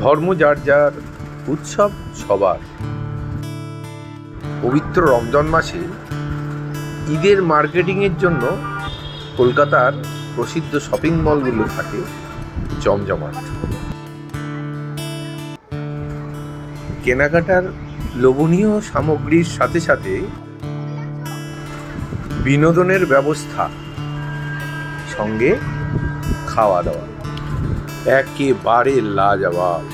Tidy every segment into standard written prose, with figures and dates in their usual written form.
ধর্ম যার যার, উৎসব সবার। পবিত্র রমজান মাসে ঈদের মার্কেটিংয়ের জন্য কলকাতার প্রসিদ্ধ শপিং মলগুলো থাকে জমজমাট। কেনাকাটার লোভনীয় সামগ্রীর সাথে সাথে বিনোদনের ব্যবস্থা, সঙ্গে খাওয়া দাওয়া একেবারে লাজবাব।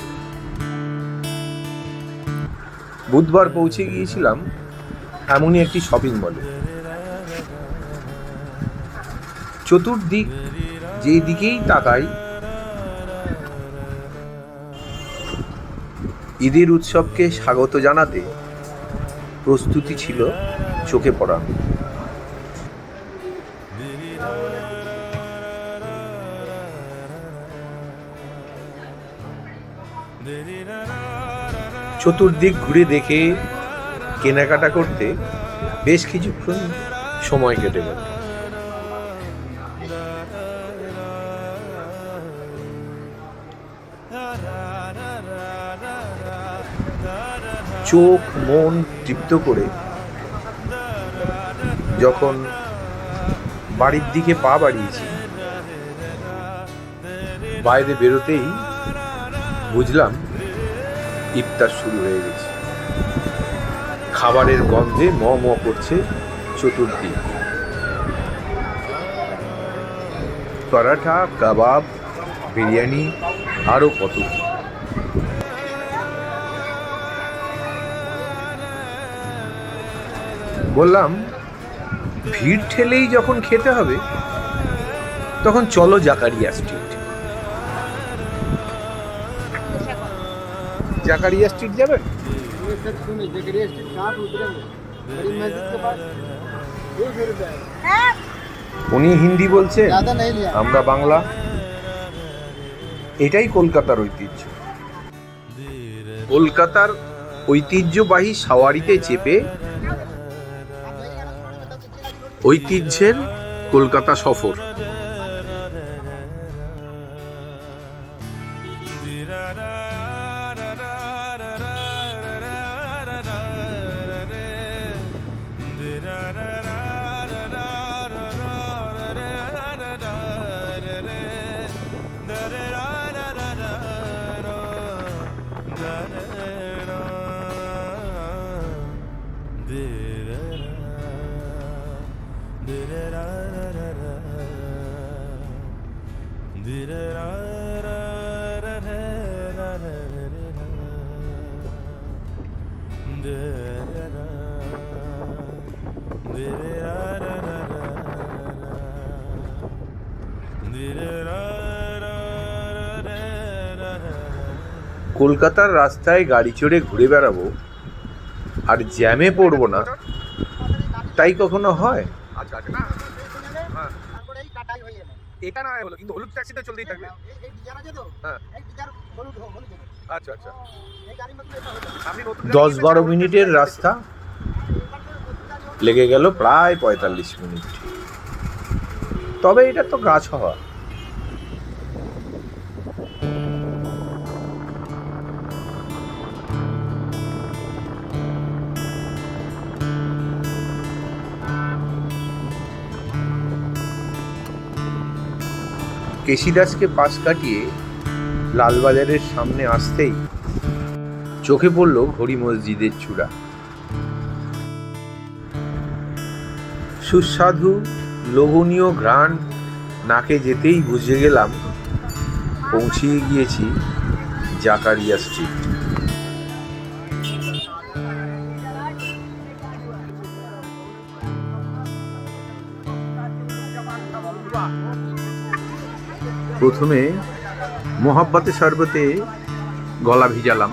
বুধবার পৌঁছে গিয়েছিলাম এমনই একটি শপিং মলে। চতুর্দিক যেই দিকেই তাকাই ঈদের উৎসবকে স্বাগত জানাতে প্রস্তুতি ছিল চোখে পড়ানো। চতুর্দিক ঘুরে দেখে কেনাকাটা করতে বেশ কিছুক্ষণ সময় কেটে গেল। চোখ মন তৃপ্ত করে যখন বাড়ির দিকে পা বাড়িয়েছি, বাইরে বেরোতেই বুঝলাম ইফতার শুরু হয়ে গেছে। খাবারের গন্ধে ম ম করছে চতুর্দিক। পরাঠা, কাবাব, বিরিয়ানি, আরো কত কি। বললাম, ভিড় ঠেলেই যখন খেতে হবে তখন চলো জাকারিয়া স্ট্রিট। জাকারিয়া স্ট্রিট যাবেন? উনি হিন্দি বলছে, আমরা বাংলা। এটাই কলকাতার ঐতিহ্য। কলকাতার ঐতিহ্যবাহী সাওয়ারিতে চেপে ঐতিহ্যের কলকাতা সফর। কলকাতার রাস্তায় গাড়ি চড়ে ঘুরে বেড়াবো আর জ্যামে পড়বো না, তাই কখনো হয়? এটা না হলো, কিন্তু হলুদ ট্যাক্সিটা চলতেই থাকবে। আচ্ছা আচ্ছা, 10-12 মিনিটের রাস্তা লেগে গেল প্রায় 45 মিনিট। তবে এটা তো গাছ হওয়া। কেশিদাসকে পাশ কাটিয়ে লালবাজারের সামনে আসতেই চোখে পড়ল ঘড়ি মসজিদের চূড়া। সুস্বাদু লোভনীয় ঘ্রাণ নাকে যেতেই বুঝে গেলাম পৌঁছিয়ে গিয়েছি জাকারিয়া স্ট্রিট। প্রথমে মোহাব্বতে শরবতে গলা ভিজালাম,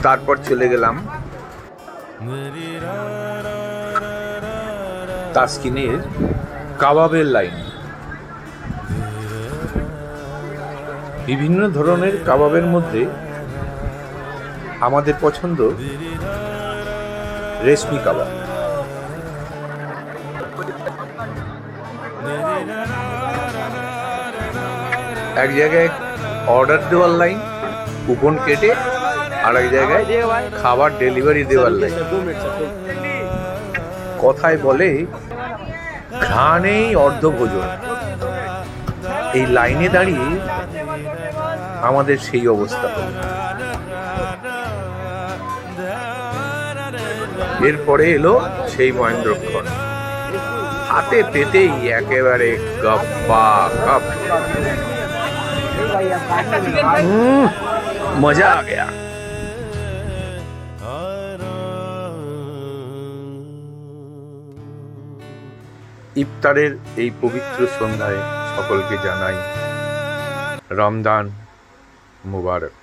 তারপর চলে গেলাম তাসকিনের কাবাবের লাইন। বিভিন্ন ধরনের কাবাবের মধ্যে আমাদের পছন্দ রেশমি কাবাব। এক জায়গায় অর্ডার দেওয়ার লাইন, কুপন কেটে, আর এক জায়গায় খাবার ডেলিভারি দেওয়ার লাইন। কথায় বলে ঘ্রাণেই অর্ধভোজন। এই লাইনে দাঁড়িয়ে আমাদের সেই অবস্থা হলো। এরপরে এলো সেই মহেন্দ্রক্ষণ, হাতে পেতেই একেবারে গপ্পা গপ। মজা আ গয়া। ইফতারের এই পবিত্র সন্ধ্যায় সকলকে জানাই রমজান মুবারক।